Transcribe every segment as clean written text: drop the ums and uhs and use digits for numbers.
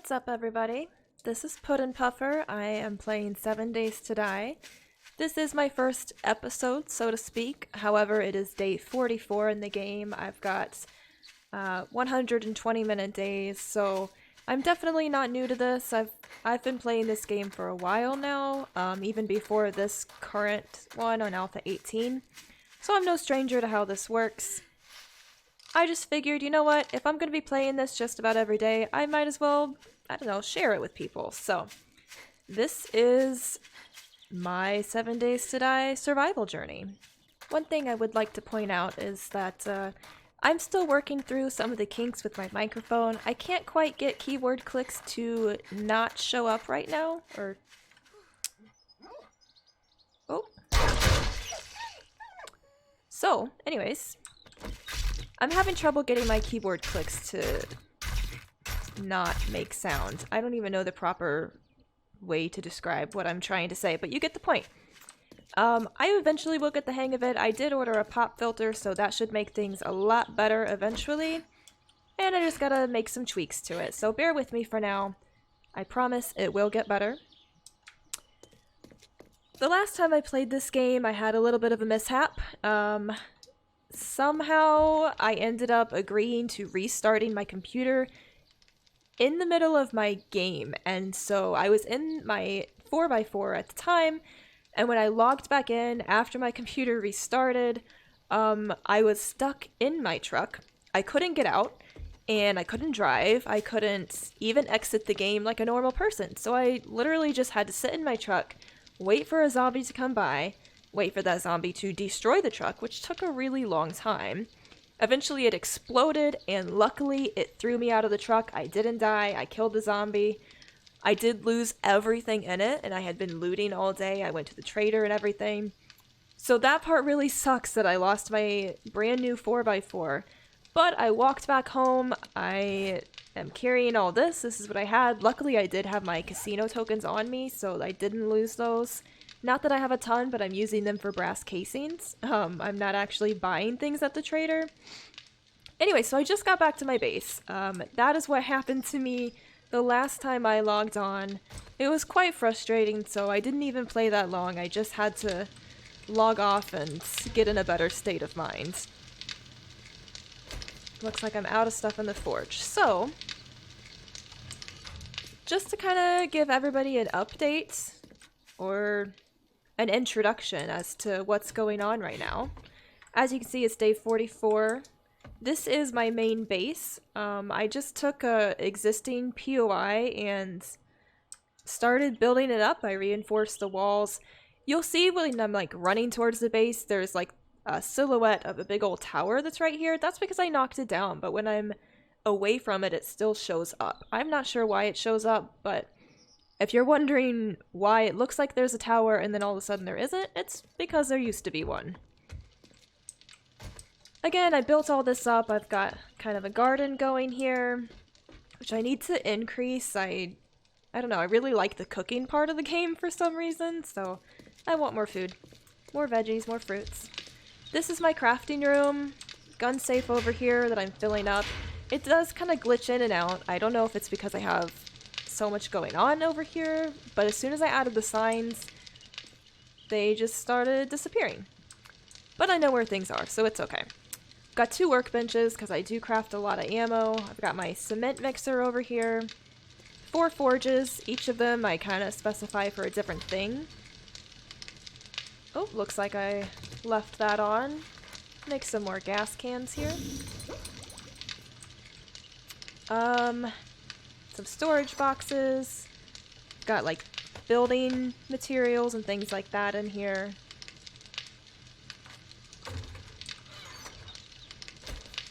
What's up, everybody? This is PuddinPuffer. I am playing 7 Days to Die. This is my first episode, so to speak. However, it is day 44 in the game. I've got 120-minute days, so I'm definitely not new to this. I've been playing this game for a while now, even before this current one on Alpha 18. So I'm no stranger to how this works. I just figured, you know what, if I'm going to be playing this just about every day, I might as well, I don't know, share it with people. So, this is my 7 Days to Die survival journey. One thing I would like to point out is that I'm still working through some of the kinks with my microphone. I can't quite get keyboard clicks to not show up right now, or... Oh. So, anyways... I'm having trouble getting my keyboard clicks to not make sound. I don't even know the proper way to describe what I'm trying to say, but you get the point. I eventually will get the hang of it. I did order a pop filter, so that should make things a lot better eventually. And I just gotta make some tweaks to it, so bear with me for now. I promise it will get better. The last time I played this game, I had a little bit of a mishap. Somehow I ended up agreeing to restarting my computer in the middle of my game, and so I was in my 4x4 at the time, and when I logged back in after my computer restarted, I was stuck in my truck. I couldn't get out, and I couldn't drive. I couldn't even exit the game like a normal person, so I literally just had to sit in my truck, wait for a zombie to come by, wait for that zombie to destroy the truck, which took a really long time. Eventually it exploded, and luckily it threw me out of the truck. I didn't die. I killed the zombie. I did lose everything in it, and I had been looting all day. I went to the trader and everything. So that part really sucks that I lost my brand new 4x4. But I walked back home. I am carrying all this. This is what I had. Luckily I did have my casino tokens on me, so I didn't lose those. Not that I have a ton, but I'm using them for brass casings. I'm not actually buying things at the trader. Anyway, so I just got back to my base. That is what happened to me the last time I logged on. It was quite frustrating, so I didn't even play that long. I just had to log off and get in a better state of mind. Looks like I'm out of stuff in the forge. So, just to kind of give everybody an update, or an introduction as to what's going on right now. As you can see, it's day 44. This is my main base. I just took a existing POI and started building it up. I reinforced the walls. You'll see when I'm like running towards the base, there's like a silhouette of a big old tower that's right here. That's because I knocked it down, but when I'm away from it, it still shows up. I'm not sure why it shows up, but if you're wondering why it looks like there's a tower and then all of a sudden there isn't, it's because there used to be one. Again, I built all this up. I've got kind of a garden going here, which I need to increase. I don't know, I really like the cooking part of the game for some reason, so I want more food. More veggies, more fruits. This is my crafting room. Gun safe over here that I'm filling up. It does kind of glitch in and out. I don't know if it's because I have so much going on over here, but as soon as I added the signs, they just started disappearing. But I know where things are, so it's okay. Got 2 workbenches because I do craft a lot of ammo. I've got my cement mixer over here. 4 forges, each of them I kind of specify for a different thing. Oh, looks like I left that on. Make some more gas cans here. Some storage boxes. Got like building materials and things like that in here.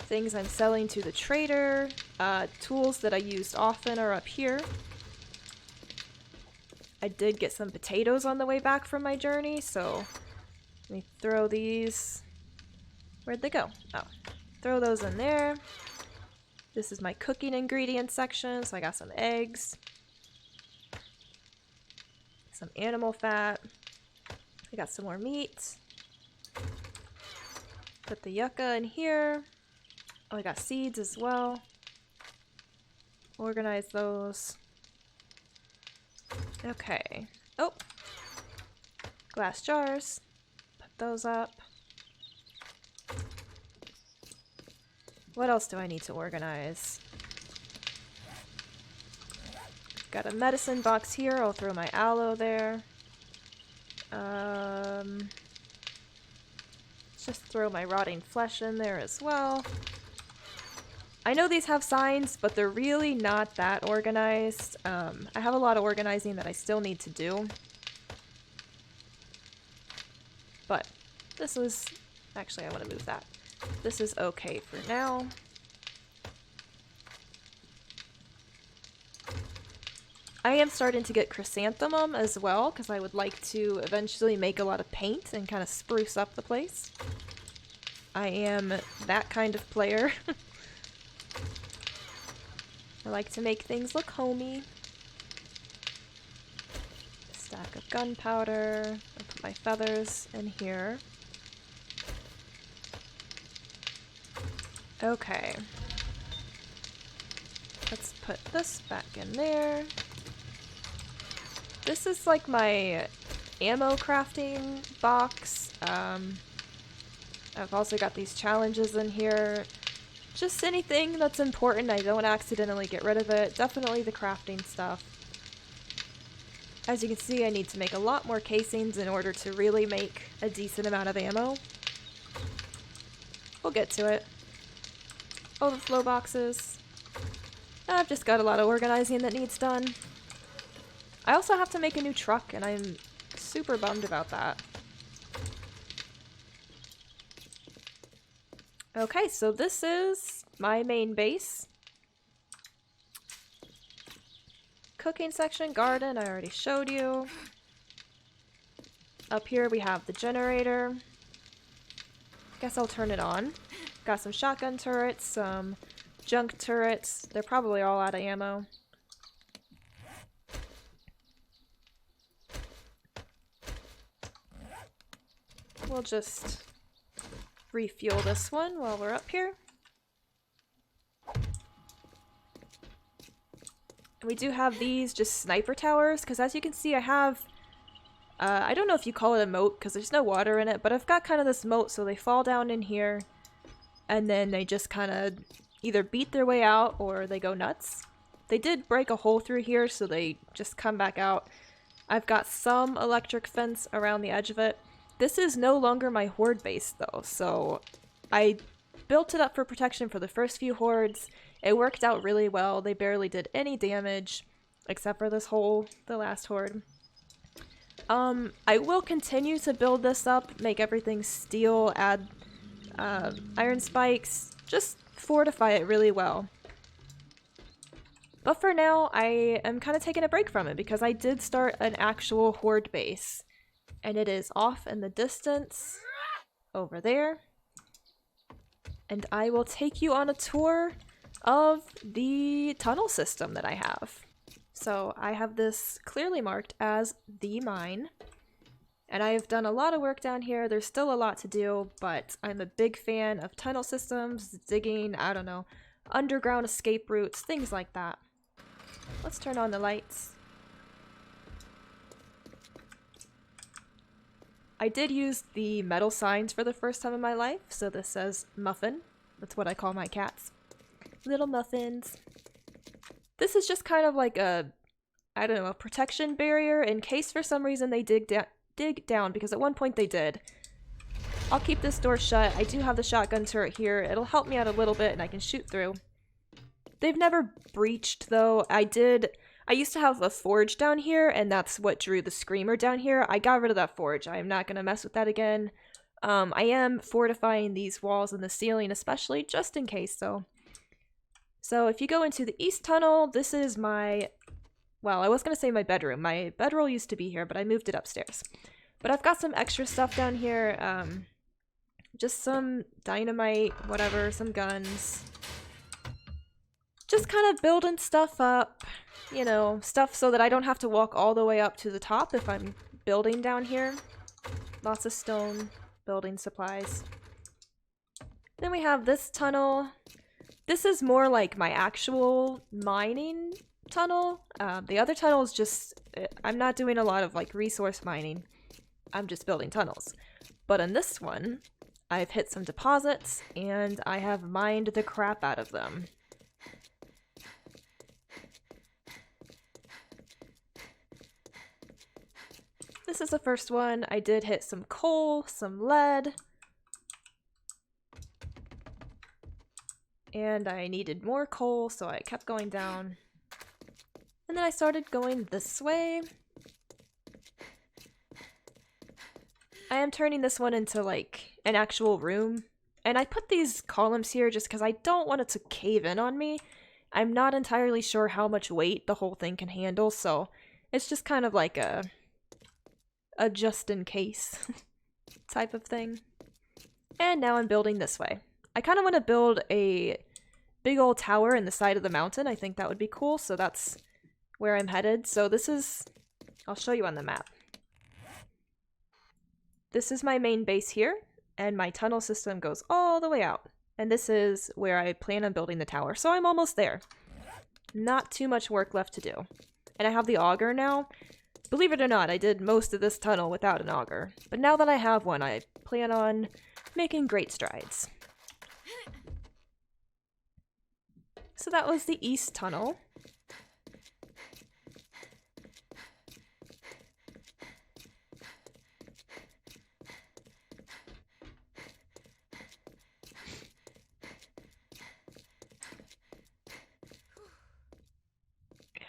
Things I'm selling to the trader. Tools that I used often are up here. I did get some potatoes on the way back from my journey, so let me throw these. Where'd they go? Oh, throw those in there. This is my cooking ingredients section, so I got some eggs, some animal fat, I got some more meat. Put the yucca in here. Oh, I got seeds as well. Organize those. Okay. Oh! Glass jars. Put those up. What else do I need to organize? Got a medicine box here. I'll throw my aloe there. Just throw my rotting flesh in there as well. I know these have signs, but they're really not that organized. I have a lot of organizing that I still need to do. But this is... Actually, I want to move that. This is okay for now. I am starting to get chrysanthemum as well, because I would like to eventually make a lot of paint and kind of spruce up the place. I am that kind of player. I like to make things look homey. Stack of gunpowder. I'll put my feathers in here. Okay. Let's put this back in there. This is like my ammo crafting box. I've also got these challenges in here. Just anything that's important, I don't accidentally get rid of it. Definitely the crafting stuff. As you can see, I need to make a lot more casings in order to really make a decent amount of ammo. We'll get to it. Overflow boxes. I've just got a lot of organizing that needs done. I also have to make a new truck, and I'm super bummed about that. Okay, so this is my main base. Cooking section, garden, I already showed you. Up here we have the generator. Guess I'll turn it on. Got some shotgun turrets, some junk turrets. They're probably all out of ammo. We'll just refuel this one while we're up here. We do have these just sniper towers, because as you can see I have, I don't know if you call it a moat because there's no water in it, but I've got kind of this moat so they fall down in here and then they just kind of either beat their way out or they go nuts. They did break a hole through here so they just come back out. I've got some electric fence around the edge of it. This is no longer my horde base though, so I built it up for protection for the first few hordes. It worked out really well. They barely did any damage, except for this hole, the last horde. I will continue to build this up, make everything steel, add iron spikes, just fortify it really well. But for now, I am kind of taking a break from it because I did start an actual horde base. And it is off in the distance, over there. And I will take you on a tour of the tunnel system that I have. So I have this clearly marked as the mine. And I have done a lot of work down here. There's still a lot to do, but I'm a big fan of tunnel systems, digging, I don't know, underground escape routes, things like that. Let's turn on the lights. I did use the metal signs for the first time in my life, so this says Muffin. That's what I call my cats. Little muffins. This is just kind of like a, I don't know, a protection barrier in case for some reason they dig down, because at one point they did. I'll keep this door shut. I do have the shotgun turret here. It'll help me out a little bit and I can shoot through. They've never breached though. I used to have a forge down here, and that's what drew the screamer down here. I got rid of that forge. I am not going to mess with that again. I am fortifying these walls and the ceiling especially, just in case though. So if you go into the east tunnel, this is my, well, I was going to say my bedroom. My bedroll used to be here, but I moved it upstairs. But I've got some extra stuff down here. Just some dynamite, whatever, some guns. Just kind of building stuff up, you know, stuff so that I don't have to walk all the way up to the top if I'm building down here. Lots of stone, building supplies. Then we have this tunnel. This is more like my actual mining tunnel. The other tunnel is just, I'm not doing a lot of like resource mining. I'm just building tunnels. But in this one, I've hit some deposits and I have mined the crap out of them. This is the first one. I did hit some coal, some lead. And I needed more coal, so I kept going down. And then I started going this way. I am turning this one into like an actual room. And I put these columns here just because I don't want it to cave in on me. I'm not entirely sure how much weight the whole thing can handle, so it's just kind of like a just in case type of thing. And now I'm building this way. I kind of want to build a big old tower in the side of the mountain. I think that would be cool, so that's where I'm headed. So this is, I'll show you on the map. This is my main base here, and my tunnel system goes all the way out. And this is where I plan on building the tower, so I'm almost there. Not too much work left to do. And I have the auger now. Believe it or not, I did most of this tunnel without an auger. But now that I have one, I plan on making great strides. So that was the east tunnel.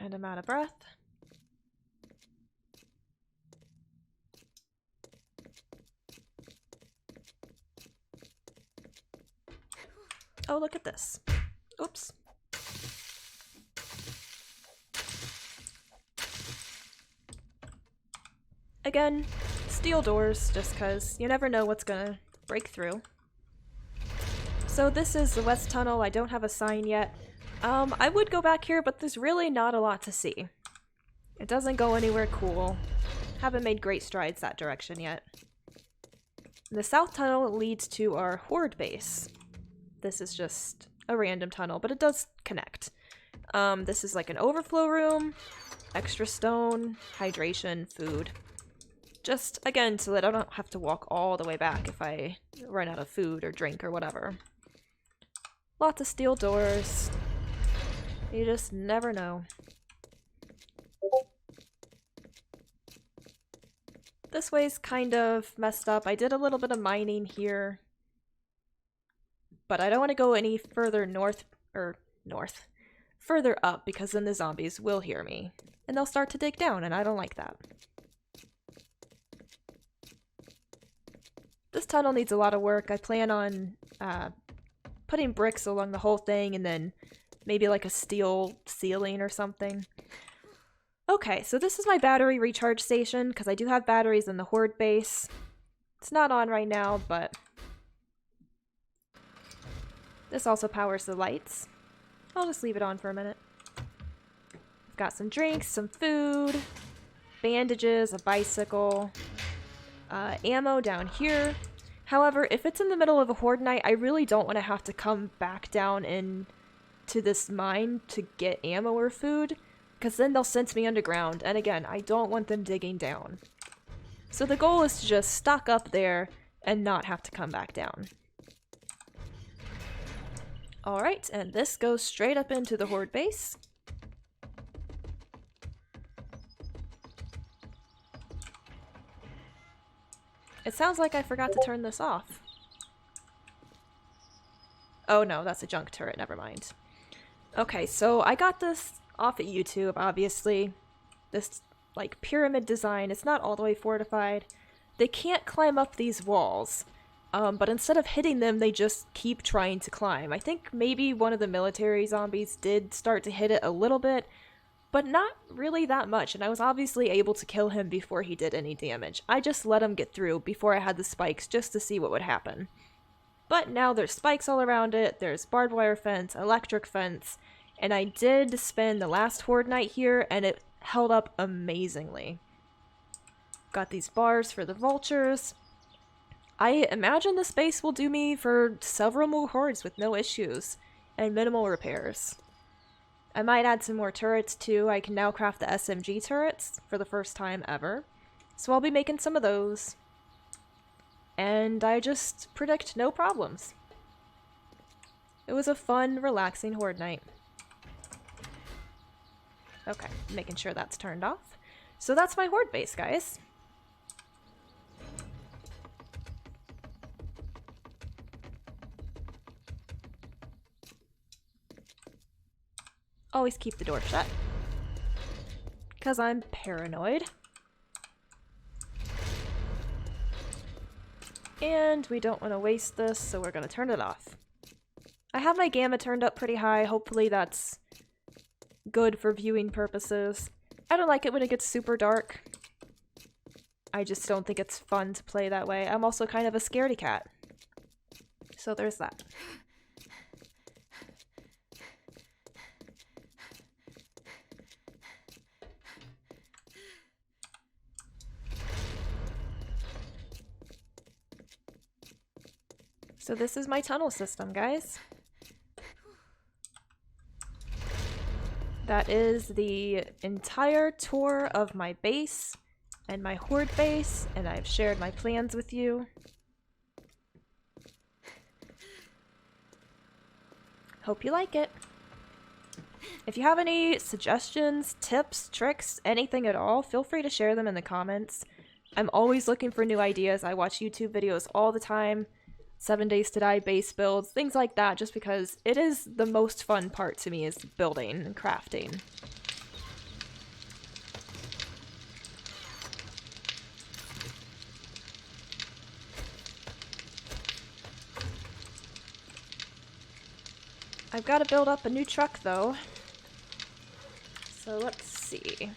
And I'm out of breath. Oh, look at this. Oops. Again, steel doors, just because you never know what's gonna break through. So this is the west tunnel. I don't have a sign yet. I would go back here, but there's really not a lot to see. It doesn't go anywhere cool. Haven't made great strides that direction yet. The south tunnel leads to our horde base. This is just a random tunnel, but it does connect. This is like an overflow room, extra stone, hydration, food. Just, again, so that I don't have to walk all the way back if I run out of food or drink or whatever. Lots of steel doors. You just never know. This way's kind of messed up. I did a little bit of mining here. But I don't want to go any further further up, because then the zombies will hear me. And they'll start to dig down, and I don't like that. This tunnel needs a lot of work. I plan on putting bricks along the whole thing, and then maybe like a steel ceiling or something. Okay, so this is my battery recharge station, because I do have batteries in the horde base. It's not on right now, but this also powers the lights. I'll just leave it on for a minute. I've got some drinks, some food, bandages, a bicycle, ammo down here. However, if it's in the middle of a horde night, I really don't want to have to come back down into this mine to get ammo or food, because then they'll sense me underground, and again, I don't want them digging down. So the goal is to just stock up there and not have to come back down. Alright, and this goes straight up into the horde base. It sounds like I forgot to turn this off. Oh no, that's a junk turret, never mind. Okay, so I got this off at YouTube, obviously. This, like, pyramid design, it's not all the way fortified. They can't climb up these walls. But instead of hitting them, they just keep trying to climb. I think maybe one of the military zombies did start to hit it a little bit, but not really that much, and I was obviously able to kill him before he did any damage. I just let him get through before I had the spikes just to see what would happen. But now there's spikes all around it, there's barbed wire fence, electric fence, and I did spend the last horde night here, and it held up amazingly. Got these bars for the vultures. I imagine the space will do me for several more hordes with no issues. and minimal repairs. I might add some more turrets too. I can now craft the SMG turrets for the first time ever. So I'll be making some of those. And I just predict no problems. It was a fun, relaxing horde night. Okay, making sure that's turned off. So that's my horde base, guys. Always keep the door shut. Because I'm paranoid. And we don't want to waste this, so we're going to turn it off. I have my gamma turned up pretty high. Hopefully that's good for viewing purposes. I don't like it when it gets super dark. I just don't think it's fun to play that way. I'm also kind of a scaredy cat. So there's that. So this is my tunnel system, guys. That is the entire tour of my base and my horde base, and I've shared my plans with you. Hope you like it. If you have any suggestions, tips, tricks, anything at all, feel free to share them in the comments. I'm always looking for new ideas. I watch YouTube videos all the time. 7 Days to Die base builds, things like that, just because it is the most fun part to me is building and crafting. I've got to build up a new truck though. So let's see.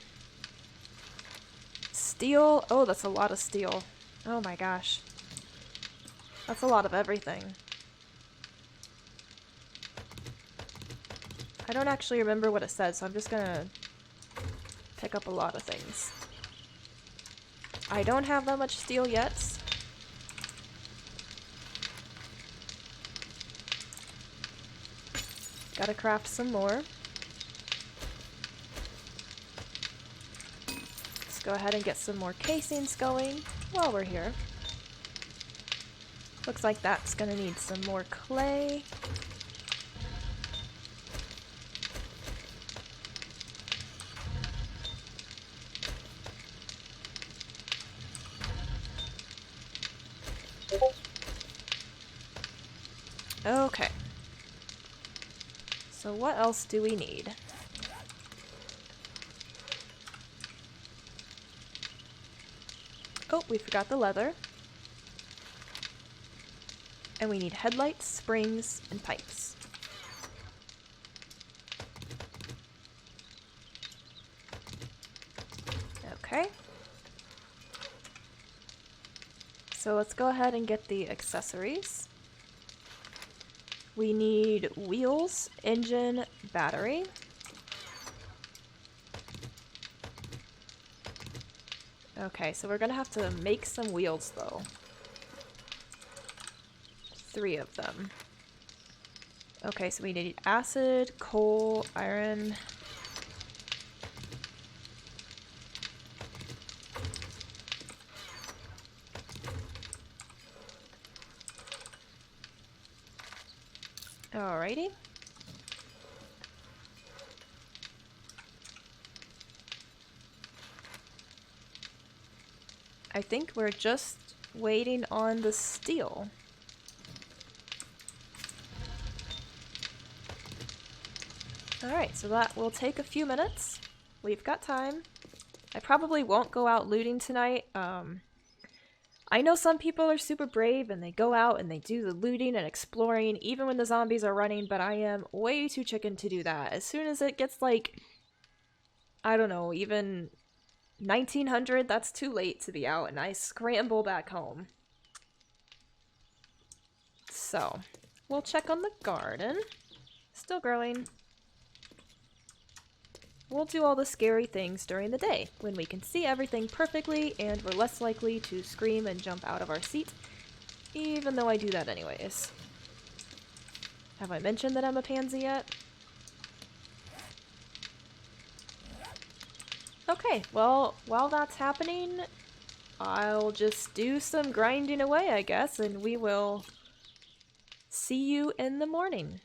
Steel, oh that's a lot of steel. Oh my gosh. That's a lot of everything. I don't actually remember what it says, so I'm just gonna pick up a lot of things. I don't have that much steel yet. Gotta craft some more. Let's go ahead and get some more casings going while we're here. Looks like that's gonna need some more clay. Okay. So what else do we need? Oh, we forgot the leather. And we need headlights, springs, and pipes. Okay. So let's go ahead and get the accessories. We need wheels, engine, battery. Okay, so we're gonna have to make some wheels though. 3 of them. Okay, so we need acid, coal, iron. Alrighty. I think we're just waiting on the steel. Alright, so that will take a few minutes. We've got time. I probably won't go out looting tonight. I know some people are super brave and they go out and they do the looting and exploring even when the zombies are running, but I am way too chicken to do that. As soon as it gets like, I don't know, even 1900, that's too late to be out and I scramble back home. So, we'll check on the garden. Still growing. We'll do all the scary things during the day, when we can see everything perfectly and we're less likely to scream and jump out of our seat, even though I do that anyways. Have I mentioned that I'm a pansy yet? Okay, well, while that's happening, I'll just do some grinding away, I guess, and we will see you in the morning.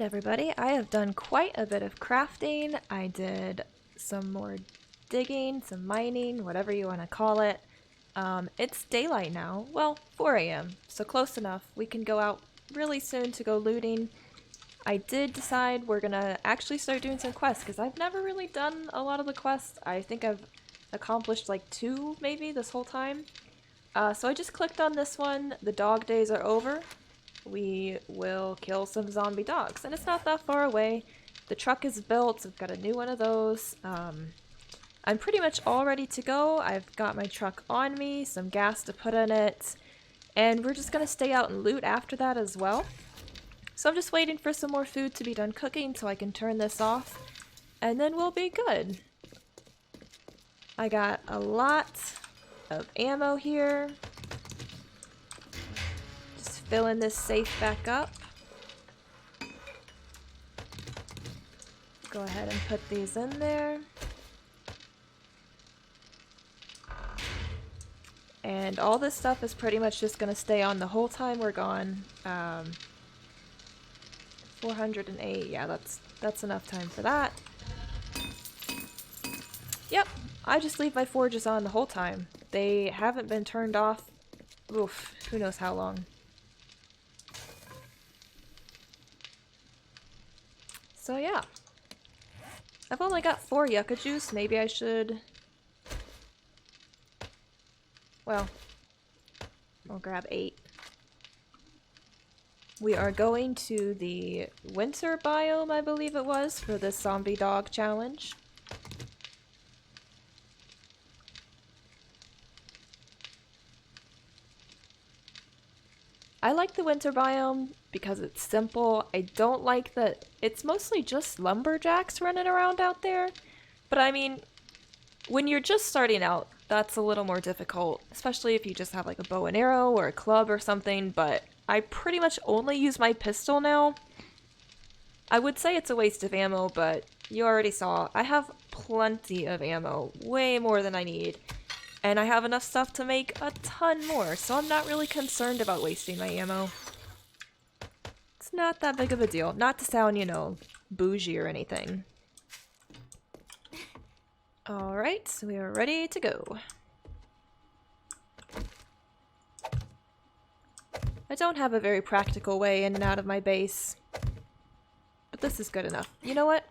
everybody, I have done quite a bit of crafting. I did some more digging, some mining, whatever you want to call it. It's daylight now. Well, 4 a.m., so close enough. We can go out really soon to go looting. I did decide we're gonna actually start doing some quests, because I've never really done a lot of the quests. I think I've accomplished like 2, maybe, this whole time. So I just clicked on this one. The dog days are over. We will kill some zombie dogs, and it's not that far away. The truck is built, I've got a new one of those. I'm pretty much all ready to go. I've got my truck on me, some gas to put in it, and we're just gonna stay out and loot after that as well. So I'm just waiting for some more food to be done cooking so I can turn this off, and then we'll be good. I got a lot of ammo here. Just filling this safe back up. Go ahead and put these in there. And all this stuff is pretty much just gonna stay on the whole time we're gone. 408, yeah, that's enough time for that. Yep, I just leave my forges on the whole time. They haven't been turned off, oof, who knows how long. So yeah. I've only got 4 yucca juice, maybe I should... Well, I'll grab 8. We are going to the winter biome, I believe it was, for this zombie dog challenge. I like the winter biome because it's simple. I don't like that it's mostly just lumberjacks running around out there. But I mean, when you're just starting out, that's a little more difficult, especially if you just have like a bow and arrow or a club or something, but I pretty much only use my pistol now. I would say it's a waste of ammo, but you already saw, I have plenty of ammo, way more than I need, and I have enough stuff to make a ton more, so I'm not really concerned about wasting my ammo. It's not that big of a deal, not to sound, you know, bougie or anything. Alright, so we are ready to go. I don't have a very practical way in and out of my base, but this is good enough. You know what?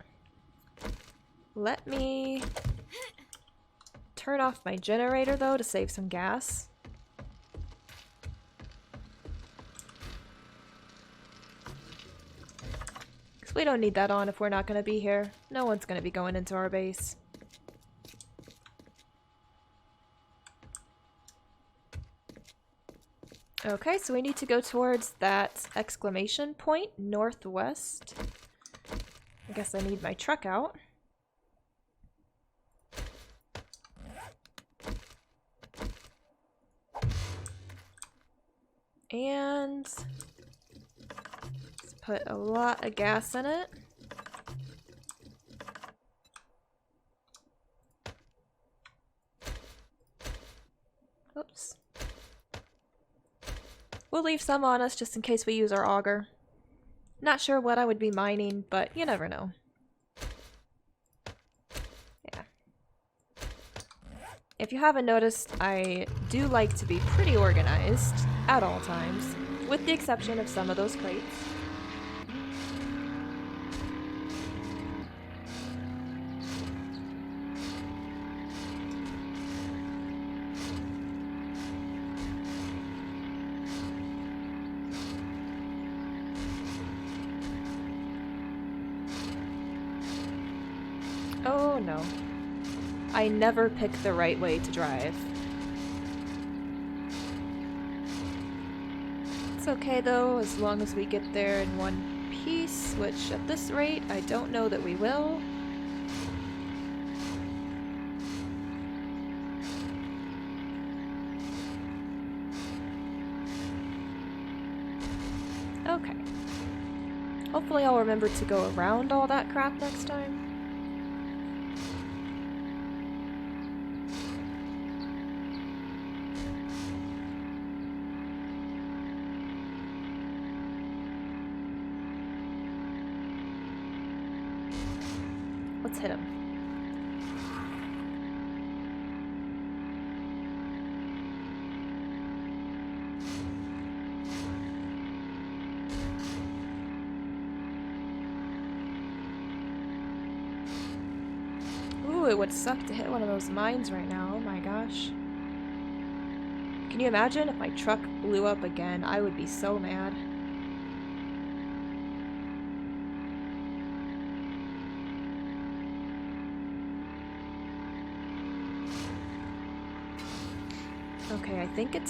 Let me turn off my generator though to save some gas. Because we don't need that on if we're not going to be here. No one's going to be going into our base. Okay, so we need to go towards that exclamation point northwest. I guess I need my truck out. And let's put a lot of gas in it. Oops. We'll leave some on us just in case we use our auger. Not sure what I would be mining, but you never know. Yeah. If you haven't noticed, I do like to be pretty organized at all times, with the exception of some of those crates. Oh no. I never pick the right way to drive. It's okay though, as long as we get there in one piece, which at this rate, I don't know that we will. Okay. Hopefully I'll remember to go around all that crap next time. Let's hit him. Ooh, it would suck to hit one of those mines right now. Oh my gosh. Can you imagine if my truck blew up again? I would be so mad. Okay, I think it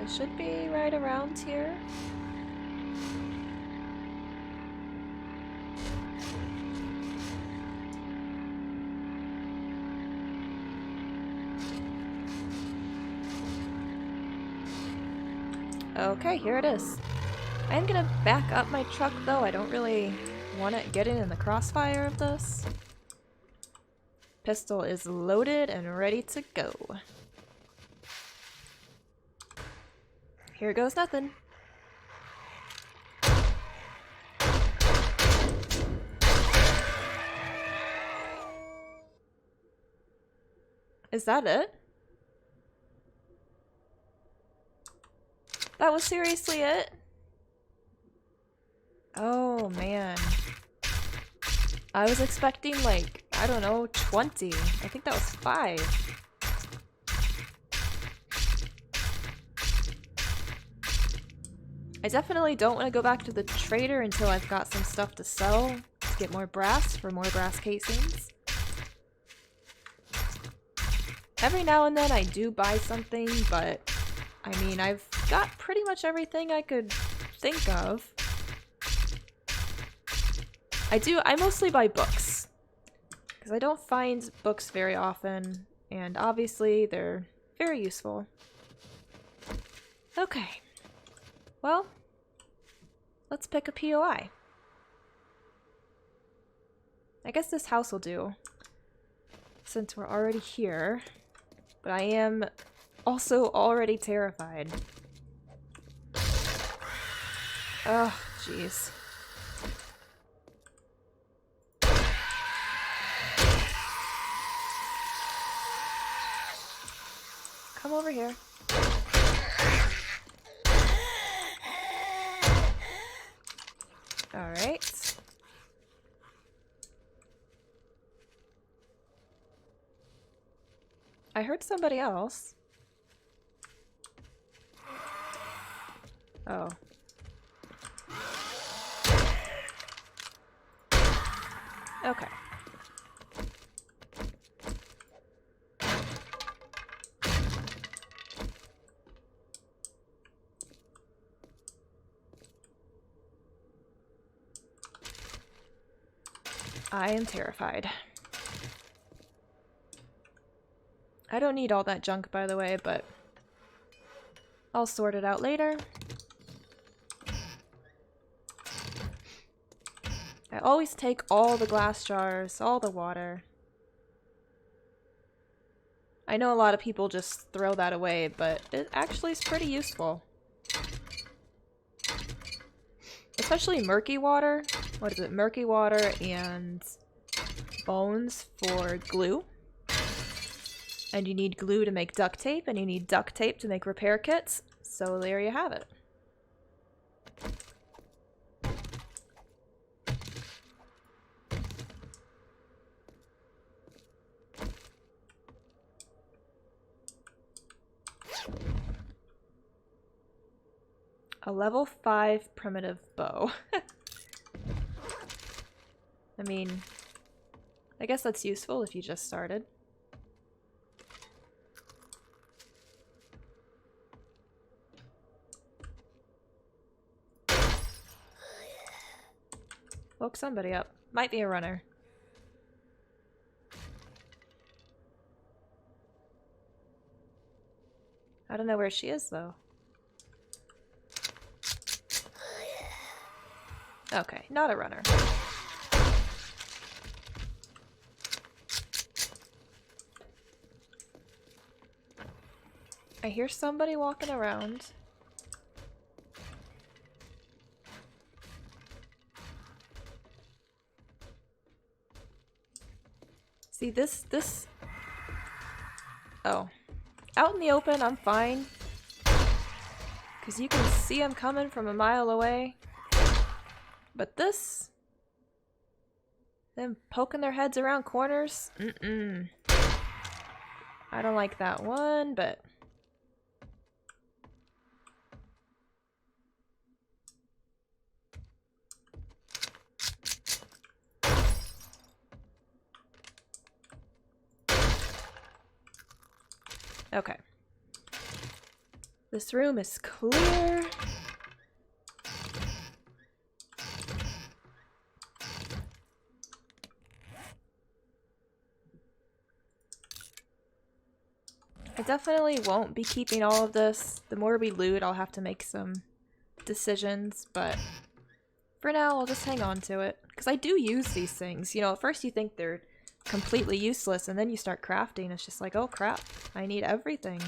should be right around here. Okay, here it is. I am gonna back up my truck though. I don't really want it getting in the crossfire of this. Pistol is loaded and ready to go. Here goes nothing. Is that it? That was seriously it? Oh man. I was expecting like, I don't know, 20. I think that was 5. I definitely don't want to go back to the trader until I've got some stuff to sell to get more brass for more brass casings. Every now and then I do buy something, but I mean, I've got pretty much everything I could think of. I mostly buy books, because I don't find books very often, and obviously they're very useful. Okay. Well, let's pick a POI. I guess this house will do, since we're already here. But I am also already terrified. Oh, jeez. Come over here. Alright. I heard somebody else. Oh. Okay. I am terrified. I don't need all that junk, by the way, but I'll sort it out later. I always take all the glass jars, all the water. I know a lot of people just throw that away, but it actually is pretty useful. Especially murky water. What is it? Murky water and bones for glue. And you need glue to make duct tape, and you need duct tape to make repair kits. So there you have it. A level 5 primitive bow. I mean, I guess that's useful if you just started. Woke somebody up. Might be a runner. I don't know where she is, though. Okay, not a runner. I hear somebody walking around. See, this... Oh. Out in the open, I'm fine. Because you can see them coming from a mile away. But this... Them poking their heads around corners? Mm-mm. I don't like that one, but... Okay. This room is clear. I definitely won't be keeping all of this. The more we loot, I'll have to make some decisions, but for now, I'll just hang on to it. Because I do use these things. You know, at first you think they're completely useless, and then you start crafting. It's just like, oh crap, I need everything.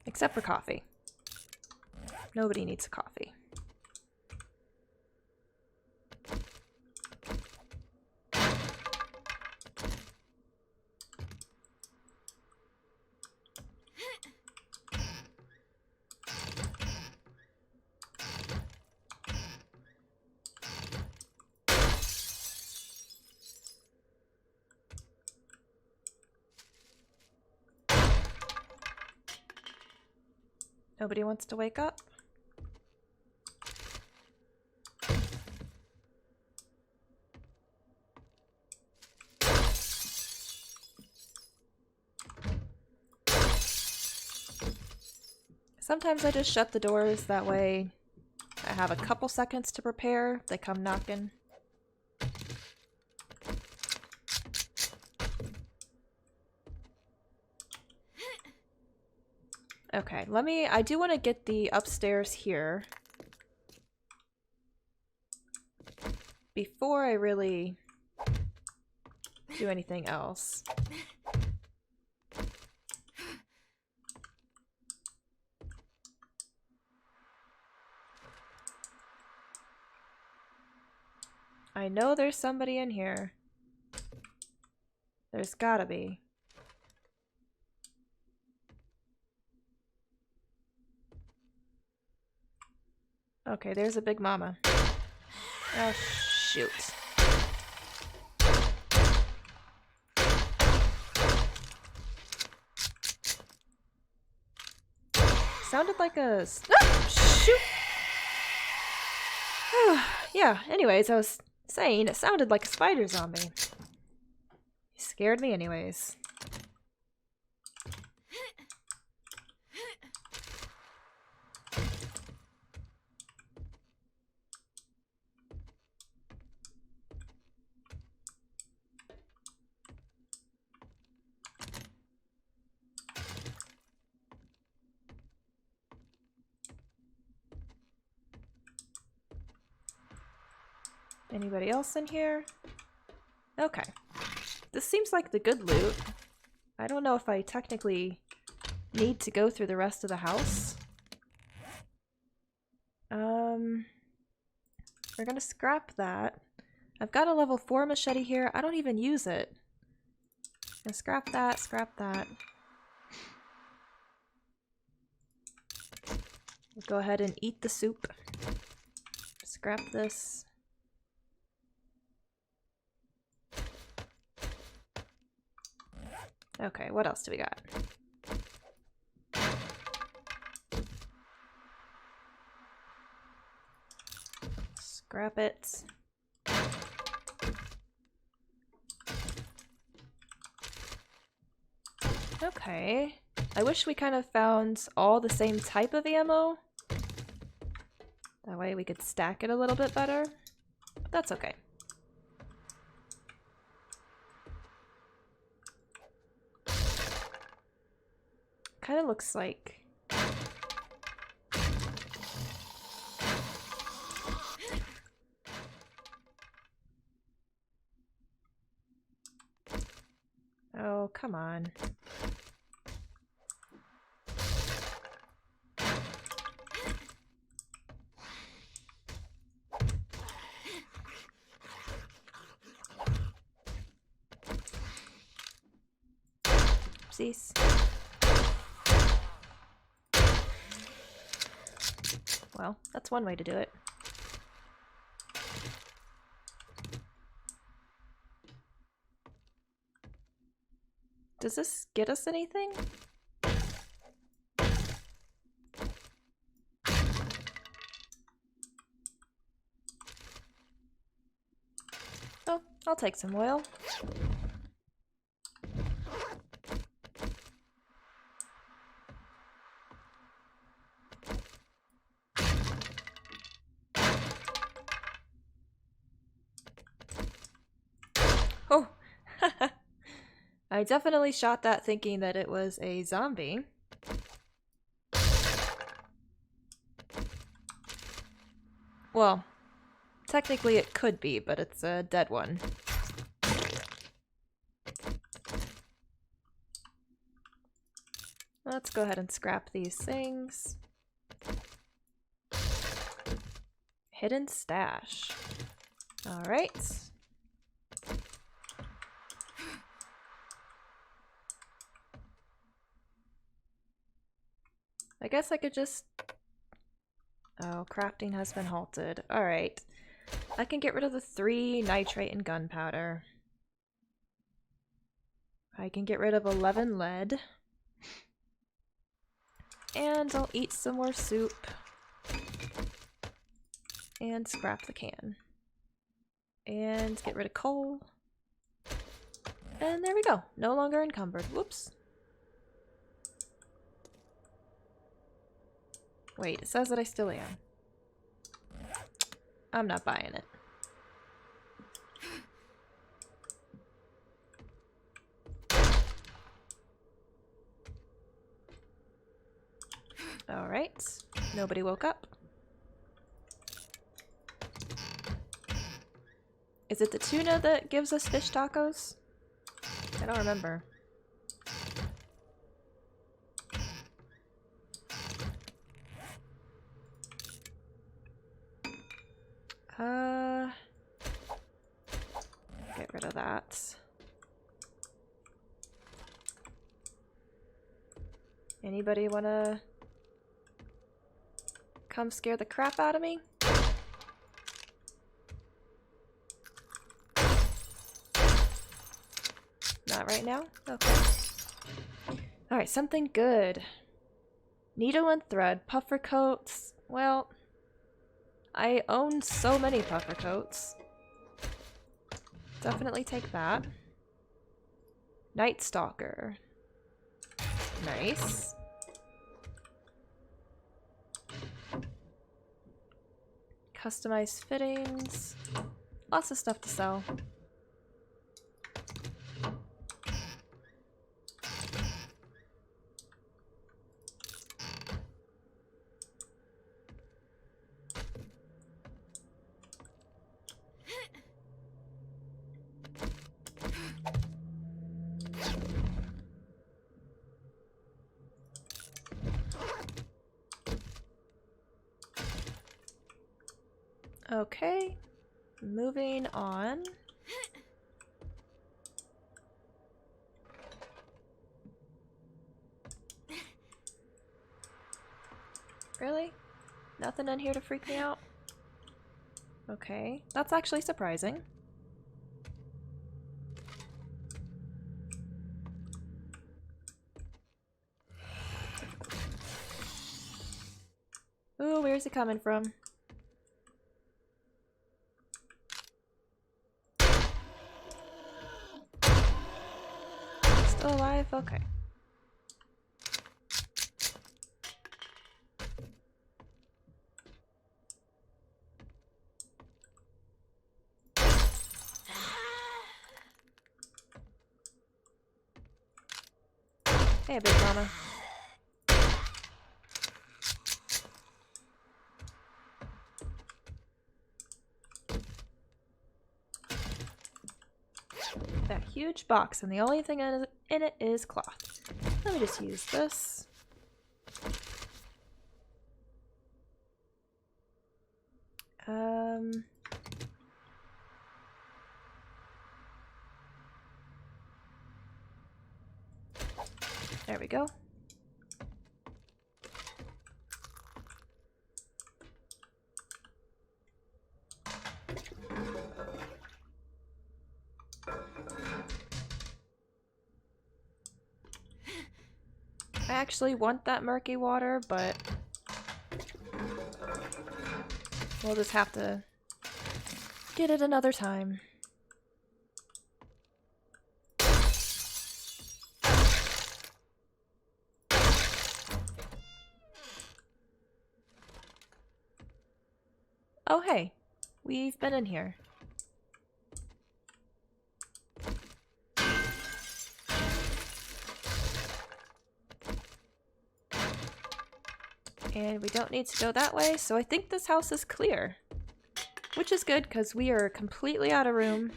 Except for coffee. Nobody needs coffee. Nobody wants to wake up? Sometimes I just shut the doors, that way I have a couple seconds to prepare if they come knocking. Okay, I do want to get the upstairs here before I really do anything else. I know there's somebody in here. There's gotta be. Okay, there's a big mama. Oh, shoot. Sounded like a... Ah, shoot! Yeah, anyways, I was saying it sounded like a spider zombie. He scared me anyways. Anybody else in here? Okay. This seems like the good loot. I don't know if I technically need to go through the rest of the house. We're gonna scrap that. I've got a level 4 machete here. I don't even use it. Gonna scrap that, scrap that. We'll go ahead and eat the soup. Scrap this. Okay, what else do we got? Scrap it. Okay. I wish we kind of found all the same type of ammo. That way we could stack it a little bit better. But that's okay. Kind of looks like... Oh, come on. Whoopsies. Well, that's one way to do it. Does this get us anything? Oh, I'll take some oil. Oh! I definitely shot that thinking that it was a zombie. Well, technically it could be, but it's a dead one. Let's go ahead and scrap these things. Hidden stash. Alright. I guess I could just... Oh, crafting has been halted. Alright. I can get rid of the 3 nitrate and gunpowder. I can get rid of 11 lead. And I'll eat some more soup. And scrap the can. And get rid of coal. And there we go. No longer encumbered. Whoops. Wait, it says that I still am. I'm not buying it. Alright. Nobody woke up. Is it the tuna that gives us fish tacos? I don't remember. Get rid of that. Anybody wanna come scare the crap out of me? Not right now? Okay. Alright, something good. Needle and thread, puffer coats. Well, I own so many puffer coats. Definitely take that. Night Stalker. Nice. Customized fittings. Lots of stuff to sell. Okay, moving on. Really? Nothing in here to freak me out? Okay, that's actually surprising. Ooh, where's he coming from? Still alive? Okay. Hey, Big Mama. That huge box, and the only thing in it is cloth. Let me just use this. There we go. I actually want that murky water, but we'll just have to get it another time. Oh hey, we've been in here. And we don't need to go that way, so I think this house is clear. Which is good, because we are completely out of room.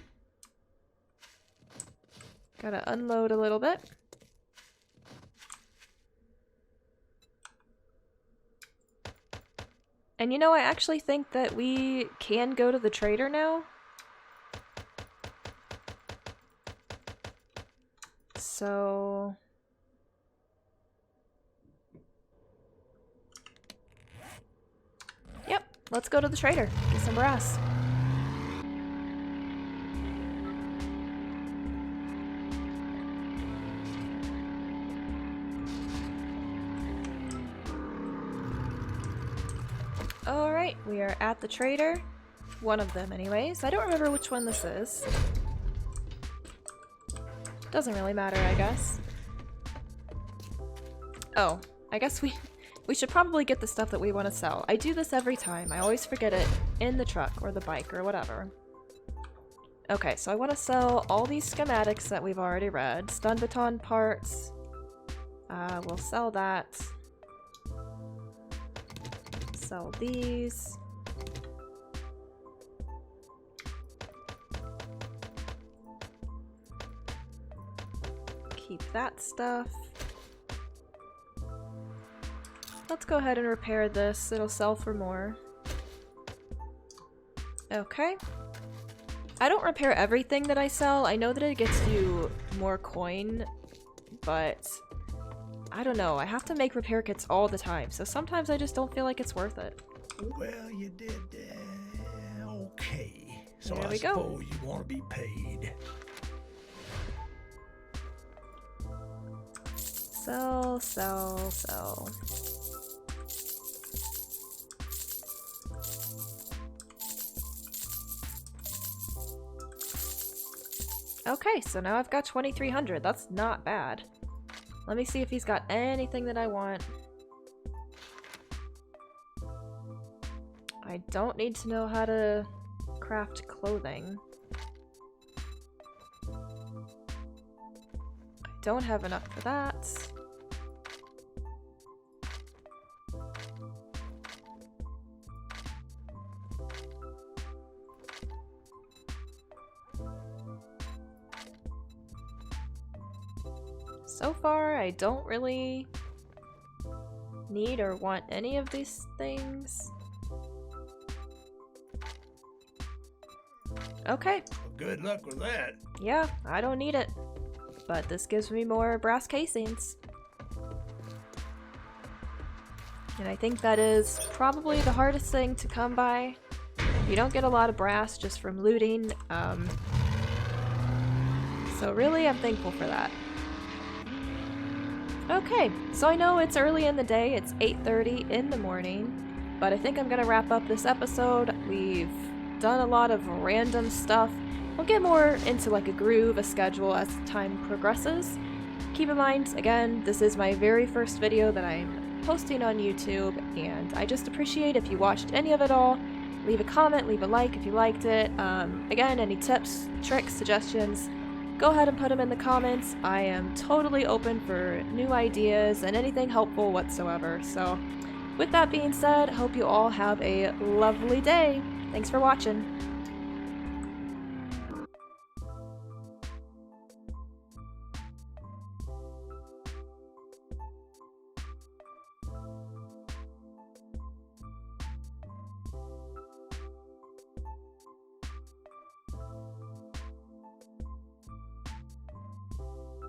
Gotta unload a little bit. And you know, I actually think that we can go to the trader now. So... Yep, let's go to the trader. Get some brass. Alright, we are at the trader. One of them anyways. I don't remember which one this is. Doesn't really matter, I guess. Oh, I guess we should probably get the stuff that we want to sell. I do this every time. I always forget it in the truck or the bike or whatever. Okay, so I want to sell all these schematics that we've already read. Stun baton parts. We'll sell that. Sell these. Keep that stuff. Let's go ahead and repair this. It'll sell for more. Okay. I don't repair everything that I sell. I know that it gets you more coin, but I don't know. I have to make repair kits all the time, so sometimes I just don't feel like it's worth it. Well, you did okay. So there I we go. suppose you want to be paid. Sell, sell, sell. Okay, so now I've got 2,300. That's not bad. Let me see if he's got anything that I want. I don't need to know how to craft clothing. I don't have enough for that. So far, I don't really need or want any of these things. Okay. Well, good luck with that. Yeah, I don't need it. But this gives me more brass casings. And I think that is probably the hardest thing to come by. You don't get a lot of brass just from looting. So really, I'm thankful for that. Okay, so I know it's early in the day, it's 8:30 in the morning, but I think I'm gonna wrap up this episode. We've done a lot of random stuff. We'll get more into like a groove, a schedule as time progresses. Keep in mind, again, this is my very first video that I'm posting on YouTube, and I just appreciate if you watched any of it all. Leave a comment, leave a like if you liked it. Again, any tips, tricks, suggestions, go ahead and put them in the comments. I am totally open for new ideas and anything helpful whatsoever. So with that being said, hope you all have a lovely day. Thanks for watching.